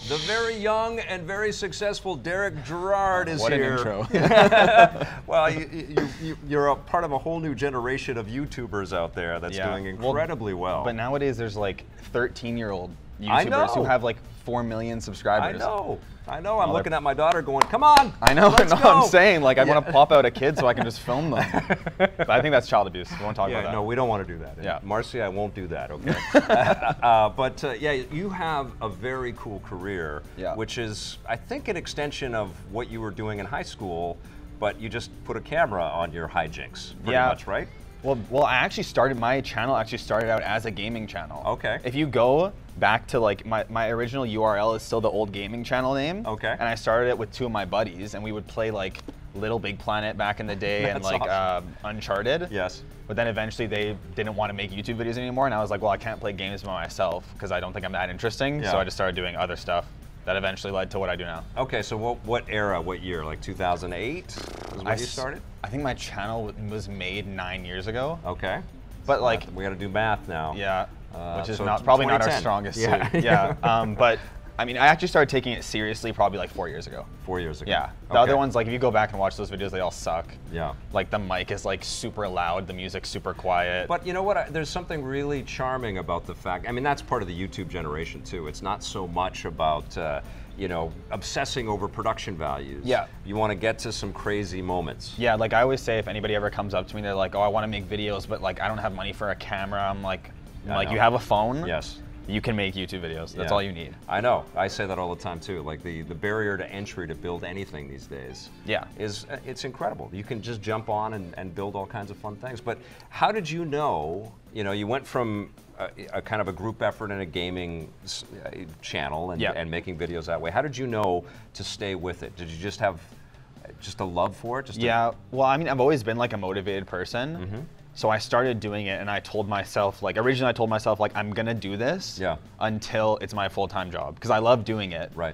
The very young and very successful Derek Gerard is what here. What an intro. Well, you're a part of a whole new generation of YouTubers out there that's doing incredibly well. But nowadays there's like 13-year-old YouTubers who have like 4 million subscribers. I know. I'm looking at my daughter going, come on. I know. Let's go. I'm saying, like, I want to pop out a kid so I can just film them. But I think that's child abuse. We won't talk about that. No, we don't want to do that. Yeah. Marcy, I won't do that, okay? Yeah, you have a very cool career, which is, I think, an extension of what you were doing in high school, but you just put a camera on your hijinks, pretty much, right? Well, I actually started, my channel actually started out as a gaming channel. Okay. If you go back to like, my original URL is still the old gaming channel name. Okay. And I started it with 2 of my buddies, and we would play like Little Big Planet back in the day and like Uncharted. Yes. But then eventually they didn't want to make YouTube videos anymore, and I was like, well, I can't play games by myself because I don't think I'm that interesting, so I just started doing other stuff. That eventually led to what I do now. Okay, so what era, what year? Like 2008 is when you started? I think my channel was made 9 years ago. Okay. But like, we got to do math now. Yeah, which is probably not our strongest suit. Yeah. But I mean, I actually started taking it seriously probably like 4 years ago. 4 years ago. Yeah. The other ones, like if you go back and watch those videos, they all suck. Yeah. Like the mic is like super loud, the music's super quiet. But you know what? There's something really charming about the fact, I mean, that's part of the YouTube generation too. It's not so much about, you know, obsessing over production values. Yeah. You want to get to some crazy moments. Yeah, like I always say, if anybody ever comes up to me, they're like, oh, I want to make videos, but like I don't have money for a camera. I'm like, you have a phone? Yes. You can make YouTube videos. That's all you need. I know. I say that all the time too. Like the barrier to entry to build anything these days it's incredible. You can just jump on and build all kinds of fun things. But how did you know, you went from a kind of a group effort in a gaming channel and making videos that way. How did you know to stay with it? Did you just have a love for it? Well, I mean, I've always been like a motivated person. Mm-hmm. So I started doing it, and I told myself, like, originally I told myself, like, I'm gonna do this until it's my full-time job, because I love doing it. Right.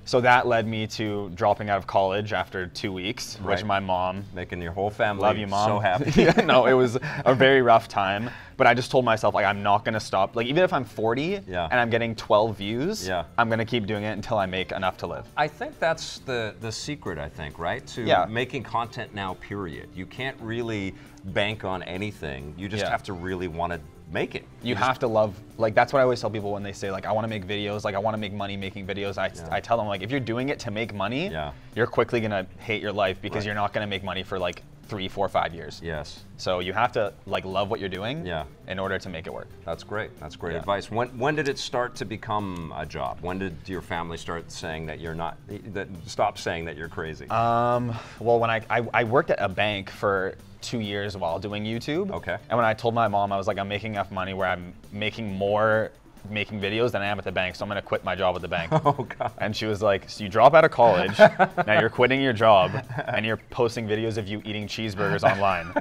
So that led me to dropping out of college after 2 weeks, which my mom... Making your whole family love you, Mom. So happy. No, it was a very rough time, but I just told myself, like, I'm not gonna stop. Like, even if I'm 40 and I'm getting 12 views, I'm gonna keep doing it until I make enough to live. I think that's the secret, I think, right? To making content now, period. You can't really bank on anything. You just have to really want to make it. You have to love, like, that's what I always tell people when they say, like, I want to make videos, like, I want to make money making videos. I tell them, like, if you're doing it to make money, you're quickly gonna hate your life because you're not gonna make money for like 3, 4, 5 years. Yes. So you have to like love what you're doing in order to make it work. That's great. That's great advice. When did it start to become a job? When did your family start saying that you're not, stop saying that you're crazy? Well, when I worked at a bank for 2 years while doing YouTube. Okay. And when I told my mom, I was like, I'm making enough money where I'm making more making videos than I am at the bank, so I'm gonna quit my job at the bank. Oh God. And she was like, so you drop out of college, now you're quitting your job, and you're posting videos of you eating cheeseburgers online.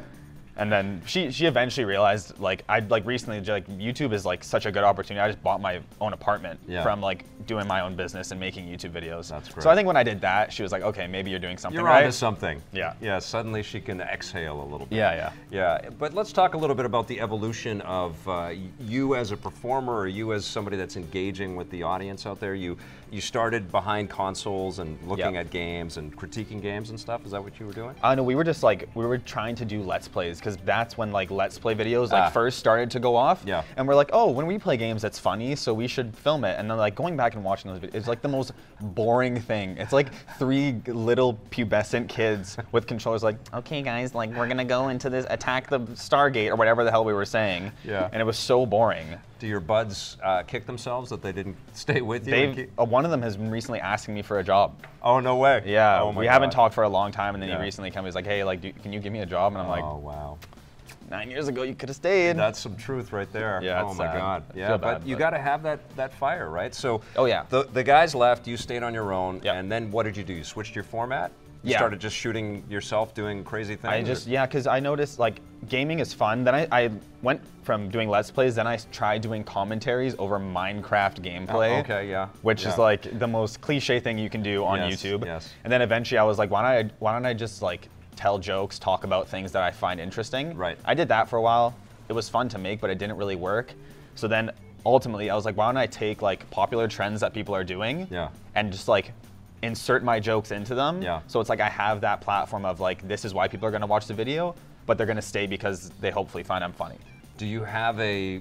And then she eventually realized, like, recently, like, YouTube is like such a good opportunity. I just bought my own apartment from like doing my own business and making YouTube videos. That's great. So I think when I did that, she was like, okay, maybe you're doing something right. You're onto something. Yeah. Yeah, suddenly she can exhale a little bit. Yeah, but let's talk a little bit about the evolution of you as a performer, or you as somebody that's engaging with the audience out there. You started behind consoles and looking at games and critiquing games and stuff. Is that what you were doing? No, we were just like, we were trying to do Let's Plays, because that's when like Let's Play videos like first started to go off. Yeah. And we're like, oh, when we play games, that's funny, so we should film it. And then like going back and watching those videos, it's like the most boring thing. It's like 3 little pubescent kids with controllers like, okay guys, like we're gonna go into this, attack the Stargate, or whatever the hell we were saying. Yeah. And it was so boring. Do your buds kick themselves that they didn't stay with you? One of them has been recently asking me for a job. Oh, no way. Yeah, oh we haven't talked for a long time, and then he recently came, he's like, hey, like, can you give me a job? And I'm like, oh, wow. 9 years ago, you could have stayed. That's some truth right there. Yeah, oh my God. Yeah, but you got to have that fire, right? So the guys left, you stayed on your own, and then what did you do? You switched your format? You started just shooting yourself, doing crazy things? Because I noticed like gaming is fun. Then I went from doing Let's Plays, then I tried doing commentaries over Minecraft gameplay. Oh, okay, which is like the most cliche thing you can do on YouTube. And then eventually I was like, why don't I just like tell jokes, talk about things that I find interesting? Right. I did that for a while. It was fun to make, but it didn't really work. So then ultimately, I was like, why don't I take like popular trends that people are doing and just like insert my jokes into them. So it's like I have that platform of like, this is why people are gonna watch the video, but they're gonna stay because they hopefully find I'm funny. Do you have a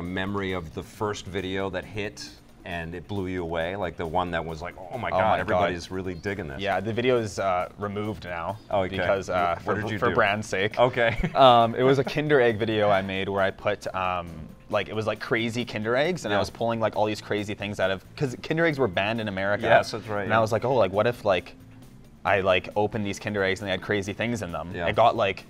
memory of the first video that hit and it blew you away? Like the one that was like, oh my God, everybody's really digging this. Yeah, the video is removed now because for brand's sake. Okay. It was a Kinder Egg video I made where I put like it was like crazy Kinder Eggs, and I was pulling like all these crazy things out of, because Kinder Eggs were banned in America. Yes, that's right. And I was like, oh, like what if like I like opened these Kinder Eggs and they had crazy things in them? Yeah. It got like,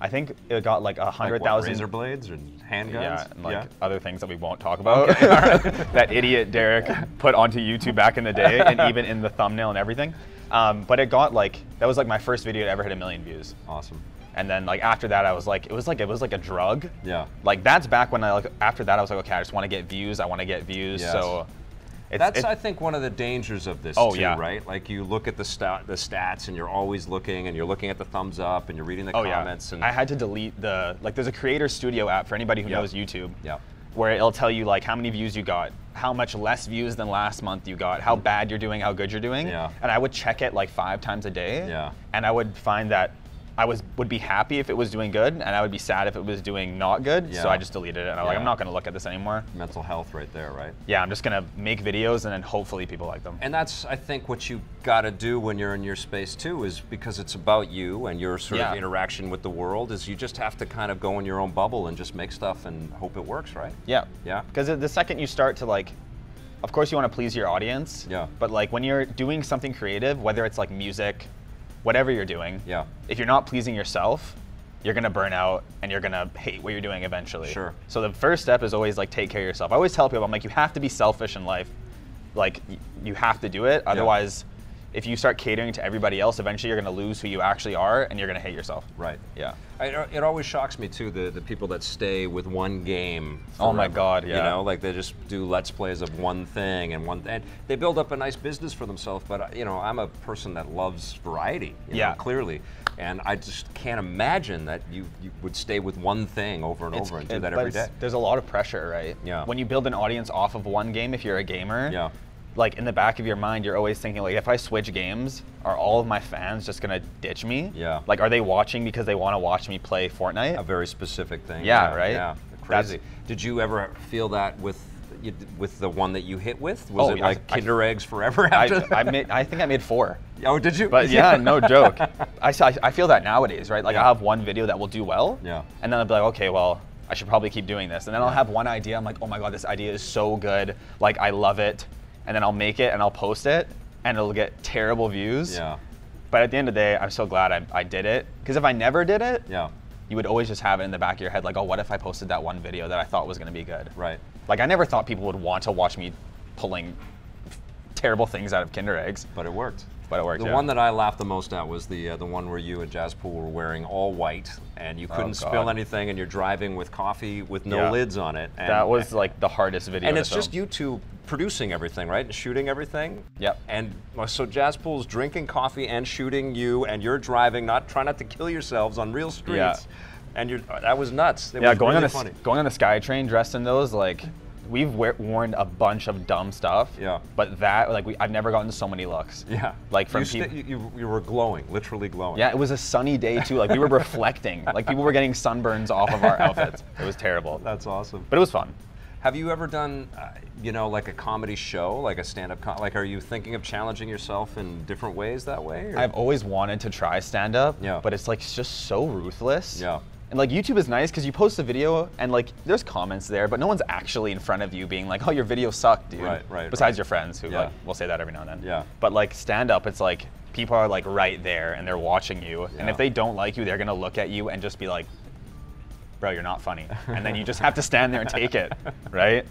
I think it got like 100,000 razor blades and handguns. Yeah, and like other things that we won't talk about. Okay, all right. That idiot Derek put onto YouTube back in the day, and even in the thumbnail and everything. But it got like, that was like my first video to ever hit 1 million views. Awesome. And then like after that, I was like, it was like a drug. Yeah. Like that's back when after that I was like, okay, I just want to get views. I want to get views. Yes. So. I think, one of the dangers of this too, right? Like you look at the stats and you're always looking, and you're looking at the thumbs up and you're reading the comments. And I had to delete there's a Creator Studio app for anybody who knows YouTube. Yeah. Where it'll tell you like how many views you got, how much less views than last month you got, how bad you're doing, how good you're doing. Yeah. And I would check it like 5 times a day. Yeah. And I would find that I would be happy if it was doing good, and I would be sad if it was doing not good. Yeah. So I just deleted it, and I'm like, I'm not going to look at this anymore. Mental health right there, right? Yeah, I'm just going to make videos, and then hopefully people like them. And that's, I think, what you got to do when you're in your space too, is because it's about you and your sort of interaction with the world, is you just have to kind of go in your own bubble and just make stuff and hope it works, right? Yeah. Yeah. Because the second you start to like, of course you want to please your audience. Yeah. But like when you're doing something creative, whether it's like music, whatever you're doing, if you're not pleasing yourself, you're gonna burn out and you're gonna hate what you're doing eventually. Sure. So the first step is always like take care of yourself. I always tell people, I'm like, you have to be selfish in life. Like you have to do it. Otherwise, if you start catering to everybody else, eventually you're gonna lose who you actually are and you're gonna hate yourself. Right. Yeah. It always shocks me too, the people that stay with one game forever. Oh my God, yeah. You know, like they just do Let's Plays of one thing and they build up a nice business for themselves, but you know, I'm a person that loves variety, you know, clearly. And I just can't imagine that you would stay with one thing over and over and do that every day. There's a lot of pressure, right? Yeah. When you build an audience off of one game, if you're a gamer, like in the back of your mind, you're always thinking like, if I switch games, are all of my fans just gonna ditch me? Yeah. Like, are they watching because they want to watch me play Fortnite? A very specific thing. Yeah, right? Yeah, crazy. Did you ever feel that with the one that you hit with? Was it like Kinder Eggs forever after that? I think I made 4. Oh, did you? But yeah, no joke. I feel that nowadays, right? Like I'll have one video that will do well, and then I'll be like, okay, well, I should probably keep doing this. And then I'll have one idea, I'm like, oh my God, this idea is so good. Like, I love it. And then I'll make it and I'll post it and it'll get terrible views. Yeah. But at the end of the day, I'm so glad I did it. Because if I never did it, you would always just have it in the back of your head, like, oh, what if I posted that one video that I thought was gonna be good? Right. Like, I never thought people would want to watch me pulling terrible things out of Kinder Eggs. But it worked. But it worked, The one that I laughed the most at was the one where you and Jazzpool were wearing all white and you couldn't spill anything, and you're driving with coffee with no lids on it. And that was like the hardest video And to it's film. just you two producing everything, right? And shooting everything. Yep. And so Jazzpool's drinking coffee and shooting you, and you're driving, trying not to kill yourselves on real streets. Yeah. And that was nuts. It was going really funny. Going on the SkyTrain dressed in those, like, we've worn a bunch of dumb stuff. Yeah. But that, like, I've never gotten so many looks. Yeah. Like from people. You were glowing, literally glowing. Yeah, it was a sunny day too. Like we were reflecting. Like people were getting sunburns off of our outfits. It was terrible. That's awesome. But it was fun. Have you ever done, you know, like a comedy show, like a stand-up? Like, are you thinking of challenging yourself in different ways that way? Or? I've always wanted to try stand-up. Yeah. But it's like just so ruthless. Yeah. And like YouTube is nice because you post a video and like there's comments there, but no one's actually in front of you being like, oh, your video sucked, dude. Right. Besides your friends who like will say that every now and then. Yeah. But like stand up, it's like people are like right there and they're watching you. Yeah. And if they don't like you, they're gonna look at you and just be like, bro, you're not funny. And then you just have to stand there and take it, right?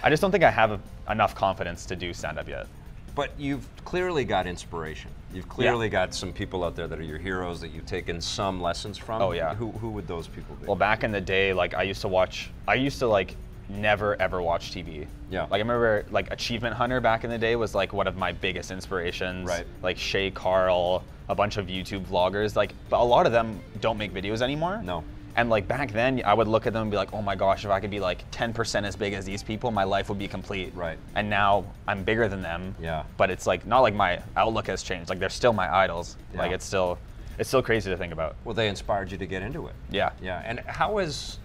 I just don't think I have enough confidence to do stand up yet. But you've clearly got inspiration. You've clearly got some people out there that are your heroes that you've taken some lessons from. Oh yeah. Who would those people be? Well, back in the day, like I used to like never ever watch TV. Yeah. Like I remember like Achievement Hunter back in the day was like one of my biggest inspirations. Right. Like Shay Carl, a bunch of YouTube vloggers, like, but a lot of them don't make videos anymore. No. And like back then, I would look at them and be like, oh my gosh, if I could be like 10% as big as these people, my life would be complete. Right. And now I'm bigger than them. Yeah. But it's like, not like my outlook has changed. Like they're still my idols. Yeah. Like it's still crazy to think about. Well, they inspired you to get into it. Yeah. Yeah. And how has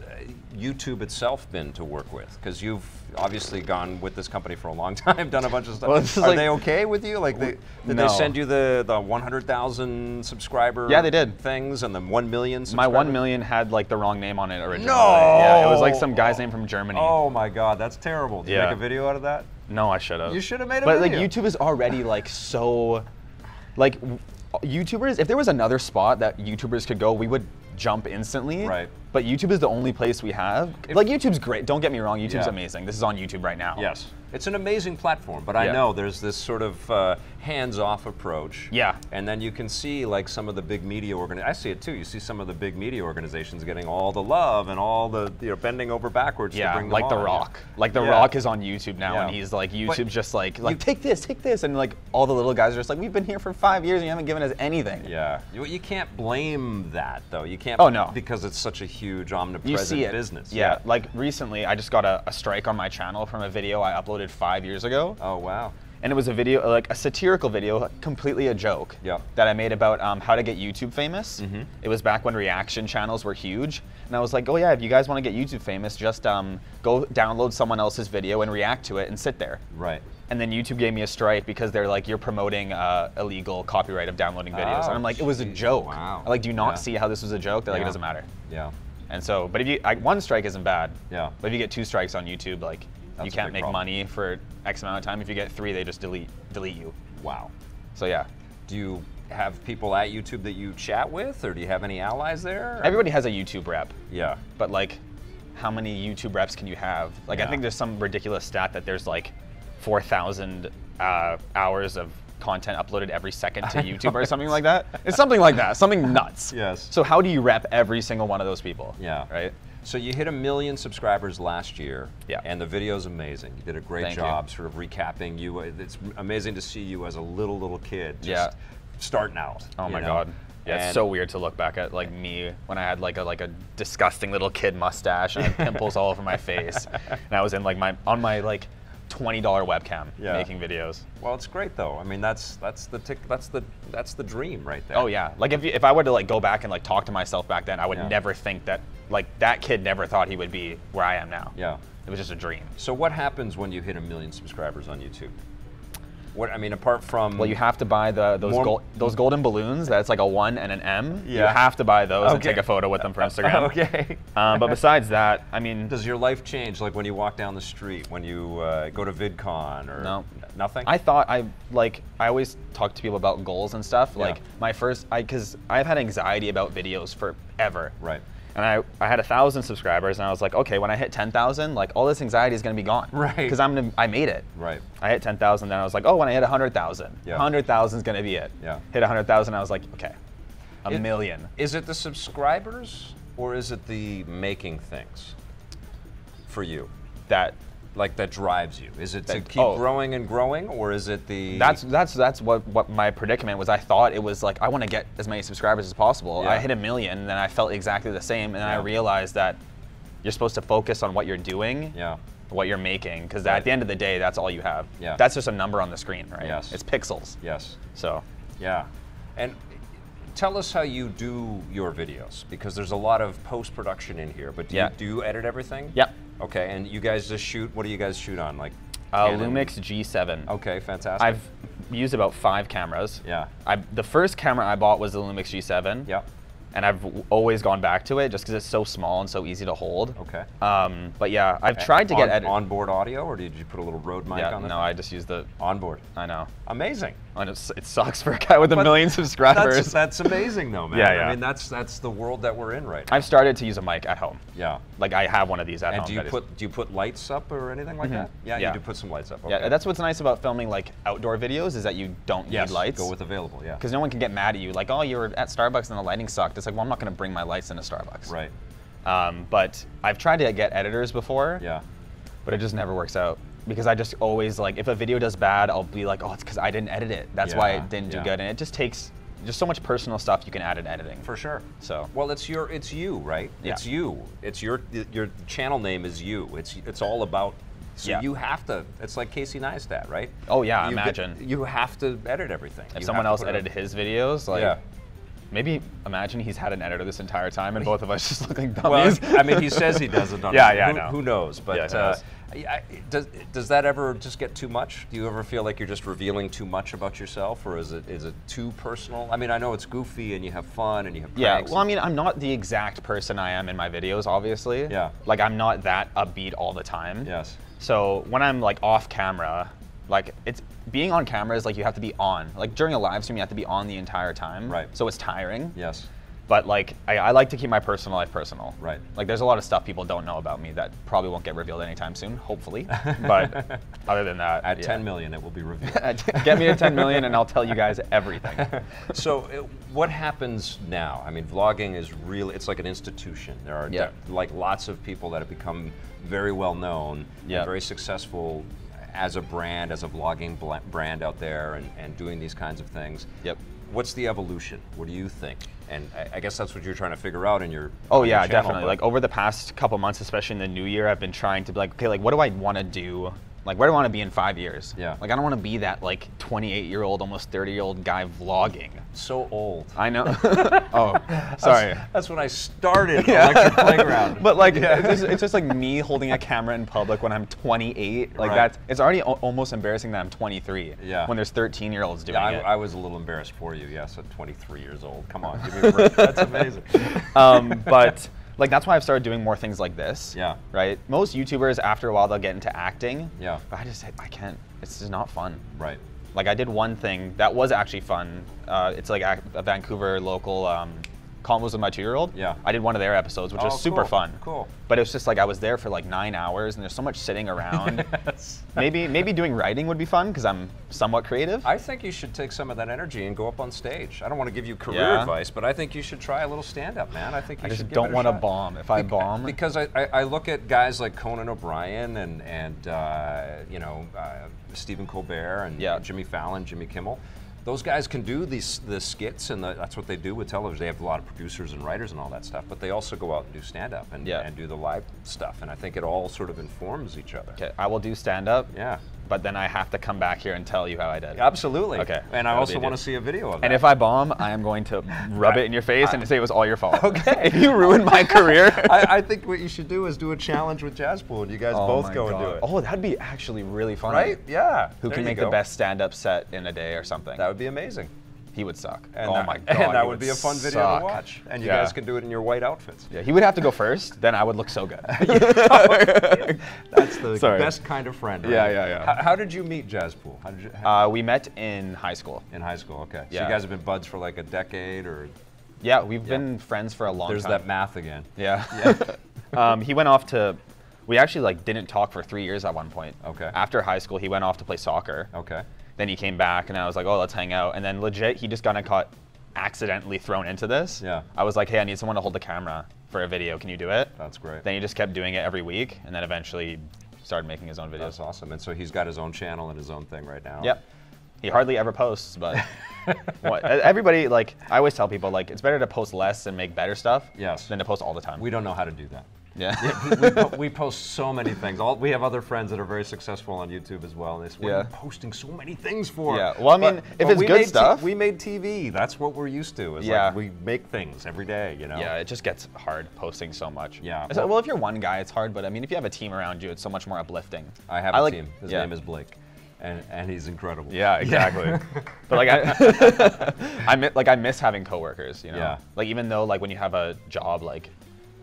YouTube itself been to work with? Because you've obviously gone with this company for a long time, done a bunch of stuff. Well, are they okay with you? Like, did they send you the 100,000 subscriber yeah, they did. things and the 1 million subscribers? My 1 million had like the wrong name on it originally. No! Yeah, it was like some guy's name from Germany. Oh my God, that's terrible. Did you make a video out of that? No, I should have. You should have made a video. But like YouTube is already like so, like YouTubers, if there was another spot that YouTubers could go, we would jump instantly. Right. But YouTube is the only place we have. Like YouTube's great, don't get me wrong, YouTube's amazing. This is on YouTube right now. Yes. It's an amazing platform, but I know there's this sort of hands-off approach. Yeah. And then you can see like some of the big media I see it too. You see some of the big media organizations getting all the love and all the bending over backwards to bring them like on. The Rock. Like The Rock is on YouTube now, and he's like, YouTube's just like take this, and like all the little guys are just like, we've been here for 5 years and you haven't given us anything. Yeah. You can't blame that though. You can't. Oh no. Because it's such a huge omnipresent business. Yeah. Like recently, I just got a strike on my channel from a video I uploaded 5 years ago. Oh wow. And it was a video, like a satirical video, completely a joke, that I made about how to get YouTube famous. It was back when reaction channels were huge. And I was like, oh yeah, if you guys want to get YouTube famous, just go download someone else's video and react to it and sit there. Right. And then YouTube gave me a strike because they're like, you're promoting illegal copyright of downloading videos. And I'm like, it was a joke. Wow. I like, do you not see how this was a joke? They're like, it doesn't matter. Yeah. And so, but if you, one strike isn't bad. Yeah. But if you get 2 strikes on YouTube, like, you can't make money for X amount of time. If you get 3, they just delete you. Wow. So yeah. Do you have people at YouTube that you chat with, or do you have any allies there? Everybody has a YouTube rep. Yeah. But like, how many YouTube reps can you have? Like, I think there's some ridiculous stat that there's like 4,000 hours of content uploaded every second to YouTube or something like that. It's something like that, something nuts. Yes. So how do you rep every single one of those people? Yeah. Right? So you hit 1 million subscribers last year, yeah, and the video's amazing. You did a great job sort of recapping you. It's amazing to see you as a little kid just starting out. Oh my God. Yeah, it's so weird to look back at like me when I had like a disgusting little kid mustache and I had pimples all over my face, and I was in like on my like $20 webcam making videos. Well, it's great though. I mean, that's the dream right there. Oh yeah. Like if I were to like go back and like talk to myself back then, I would never think that like that kid never thought he would be where I am now. Yeah. It was just a dream. So what happens when you hit 1 million subscribers on YouTube? What, I mean, apart from... Well, you have to buy those golden balloons. That's like a 1 and an M. Yeah. You have to buy those and take a photo with them for Instagram. Okay. But besides that, I mean... Does your life change, like when you walk down the street, when you go to VidCon, or no. Nothing? I thought, I always talk to people about goals and stuff. Like my first, because I've had anxiety about videos forever. Right. And I had 1,000 subscribers, and I was like, okay, when I hit 10,000, like all this anxiety is gonna be gone. Right. Because I made it. Right. I hit 10,000, then I was like, oh, when I hit 100,000, 100,000 is gonna be it. Yeah. Hit 100,000, I was like, okay, a million. Is it the subscribers, or is it the making things for you? That drives you? Is it to keep growing and growing, or is it the... That's what my predicament was. I thought it was like, I want to get as many subscribers as possible. Yeah. I hit 1 million, and then I felt exactly the same, and then I realized that you're supposed to focus on what you're doing, what you're making, because at the end of the day, that's all you have. Yeah. That's just a number on the screen, right? Yes. It's pixels. Yes. So. Yeah. And tell us how you do your videos, because there's a lot of post-production in here, but do you edit everything? Yep. Okay, and you guys just shoot, what do you guys shoot on? Like Lumix G7. Okay, fantastic. I've used about 5 cameras. Yeah. The first camera I bought was the Lumix G7. Yeah. And I've always gone back to it just because it's so small and so easy to hold. Okay. But yeah, I've tried to get onboard audio, or did you put a little Rode mic on it? No, I just used the onboard. I know. Amazing. And it sucks for a guy with 1 million subscribers. That's amazing though, man. Yeah. I mean, that's the world that we're in right now. I've started to use a mic at home. Yeah. Like I have one of these at home. And do you put lights up or anything like that? Yeah, you do put some lights up. Okay. Yeah, that's what's nice about filming like outdoor videos is that you don't need lights. Go with available, yeah. Because no one can get mad at you like, oh, you were at Starbucks and the lighting sucked. It's like, well, I'm not going to bring my lights into Starbucks. Right. But I've tried to get editors before. Yeah. But it just never works out. Because I just always like, if a video does bad, I'll be like, oh, it's because I didn't edit it. That's why it didn't do good. And it just takes just so much personal stuff you can add in editing. For sure. So. Well, it's you, right? Yeah. It's you. It's your channel name is you. It's all about. So you have to. It's like Casey Neistat, right? Oh yeah, imagine. You have to edit everything. If someone else edited his videos, like. Maybe imagine he's had an editor this entire time, and both of us just look like dummies. Well, I mean, he says he doesn't. Who knows? But does that ever just get too much? Do you ever feel like you're just revealing too much about yourself, or is it too personal? I mean, I know it's goofy and you have fun and you have pranks. Well, I mean, I'm not the exact person I am in my videos, obviously. Yeah. Like, I'm not that upbeat all the time. Yes. So when I'm like off camera, like being on camera is like you have to be on. Like during a live stream, you have to be on the entire time. Right. So it's tiring. Yes. But like I like to keep my personal life personal. Right. Like there's a lot of stuff people don't know about me that probably won't get revealed anytime soon, hopefully. But other than that, at 10 million, it will be revealed. Get me to 10 million, and I'll tell you guys everything. So what happens now? I mean, vlogging is it's like an institution. There are like lots of people that have become very well known, and very successful as a brand, as a vlogging brand out there, and doing these kinds of things. Yep. What's the evolution? What do you think? And I guess that's what you're trying to figure out in your channel, definitely. Like over the past couple months, especially in the new year, I've been trying to be like, okay, like what do I want to do? Like where do I want to be in 5 years? Yeah. Like I don't want to be that like 28-year-old, almost 30-year-old guy vlogging. So old. I know. Oh, sorry. That's when I started Electric Playground. But like, it's just like me holding a camera in public when I'm 28. Like it's already almost embarrassing that I'm 23. Yeah. When there's 13-year-olds doing it. I was a little embarrassed for you. Yes, at 23 years old. Come on, give me a break. That's amazing. But. Like that's why I've started doing more things like this. Yeah. Right? Most YouTubers, after a while, they'll get into acting. Yeah. But I can't, it's just not fun. Right. Like I did one thing that was actually fun. It's like a Vancouver local Combos with My 2-year-old. Yeah. I did one of their episodes, which was super fun. Cool. But it was just like I was there for like 9 hours, and there's so much sitting around. Yes. Maybe doing writing would be fun because I'm somewhat creative. I think you should take some of that energy and go up on stage. I don't want to give you career advice, but I think you should try a little stand-up, man. I think you should give it a shot. I just don't want to bomb. If I bomb, because I look at guys like Conan O'Brien and Stephen Colbert and Jimmy Fallon, Jimmy Kimmel. Those guys can do the skits, and that's what they do with television. They have a lot of producers and writers and all that stuff, but they also go out and do stand-up and do the live stuff, and I think it all sort of informs each other. Okay, I will do stand-up. Yeah. But then I have to come back here and tell you how I did. Absolutely. Okay. And I also want to see a video of that. And if I bomb, I am going to rub it in your face and say it was all your fault. Okay. If you ruined my career. I think what you should do is do a challenge with Jazzpool, and you guys both go and do it. Oh, that'd be actually really fun. Right? Yeah. Who can make the best stand-up set in a day or something? That would be amazing. He would suck. And oh my God. And that would be a fun video to watch. And you guys can do it in your white outfits. Yeah, he would have to go first, then I would look so good. That's the best kind of friend. Right? Yeah. How did you meet Jazzpool? How did you, we met in high school. In high school, okay. Yeah. So you guys have been buds for like a decade, or? Yeah, we've been friends for a long time. There's that math again. Yeah. He went off to, we actually like didn't talk for 3 years at one point. Okay. After high school, he went off to play soccer. Okay. Then he came back, and I was like, oh, let's hang out. And then legit, he just got caught accidentally thrown into this. Yeah. I was like, hey, I need someone to hold the camera for a video. Can you do it? That's great. Then he just kept doing it every week, and then eventually started making his own videos. That's awesome. And so he's got his own channel and his own thing right now. Yep. He hardly ever posts, but everybody, like, I always tell people, like, it's better to post less and make better stuff than to post all the time. We don't know how to do that. Yeah. we post so many things. We have other friends that are very successful on YouTube as well. And they say, what are you posting so many things for? Yeah. Well, I mean, if it's good stuff. We made TV. That's what we're used to. Like we make things every day, you know? Yeah, it just gets hard posting so much. Yeah. Well, if you're one guy, it's hard. But I mean, if you have a team around you, it's so much more uplifting. I have a team. His name is Blake. And he's incredible. Yeah, exactly. But like I miss having coworkers, you know? Yeah. Like even though like when you have a job, like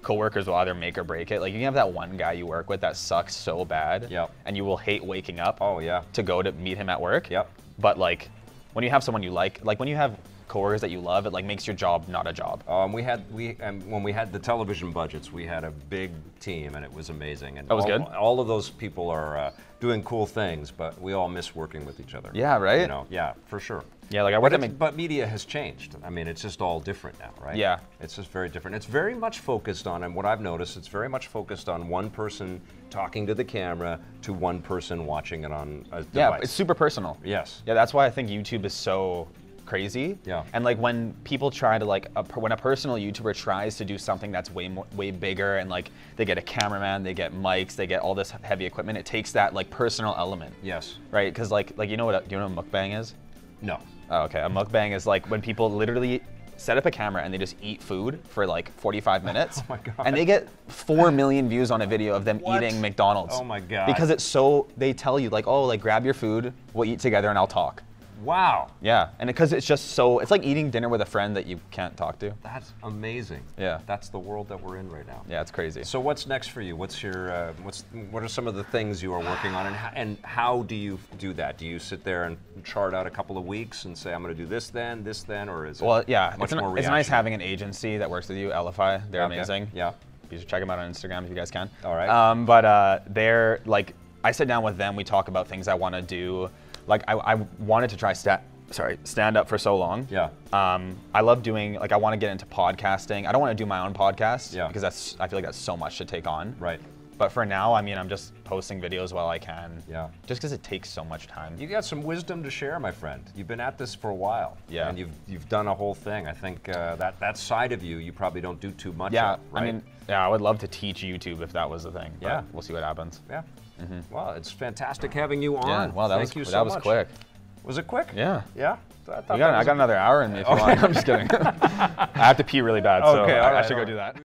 coworkers will either make or break it. Like you can have that one guy you work with that sucks so bad. Yep. And you will hate waking up. Oh yeah. To go to meet him at work. Yep. But like when you have someone you like when you have coworkers that you love, it like makes your job not a job. When we had the television budgets, we had a big team, and it was amazing. And that was good. All of those people are doing cool things, but we all miss working with each other. Yeah, right. You know, yeah, for sure. Yeah, like I work but media has changed. I mean, it's just all different now, right? Yeah. It's just very different. It's very much focused on, and what I've noticed, it's very much focused on one person talking to the camera to one person watching it on a device. Yeah, it's super personal. Yes. Yeah, that's why I think YouTube is so crazy. Yeah. And like when people try to like, when a personal YouTuber tries to do something that's way bigger, and like they get a cameraman, they get mics, they get all this heavy equipment, it takes that like personal element. Yes. Right? Because like do you know what a mukbang is? No. Oh, okay. A mukbang is like when people literally set up a camera and they just eat food for like 45 minutes. Oh my God. And they get 4 million views on a video of them eating McDonald's. Oh my God. Because it's so, they tell you like, oh, like grab your food, we'll eat together and I'll talk. Wow. Yeah, and because it's just so, it's like eating dinner with a friend that you can't talk to. That's amazing. Yeah. That's the world that we're in right now. Yeah, it's crazy. So what's next for you? What's your, what are some of the things you are working on, and how do you do that? Do you sit there and chart out a couple of weeks and say, I'm going to do this then, or is it well, yeah, much more it's nice having an agency that works with you, LFI. They're amazing. Yeah. You should check them out on Instagram if you guys can. All right. But they're like, I sit down with them, we talk about things I want to do. Like I wanted to try stand up for so long. Yeah. I love doing, like I want to get into podcasting. I don't want to do my own podcast because I feel like that's so much to take on. Right. But for now, I mean, I'm just posting videos while I can. Yeah. Just because it takes so much time. You got some wisdom to share, my friend. You've been at this for a while. Yeah. And you've done a whole thing. I think that side of you probably don't do too much Yeah. of, right? I mean, yeah, I would love to teach YouTube if that was the thing. Yeah. But we'll see what happens. Yeah. Well, it's fantastic having you on. Yeah. Well, Thank you so much. quick. Was it quick? Yeah. Yeah? I got another hour in me if you want. I'm just kidding. I have to pee really bad, so I should go do that.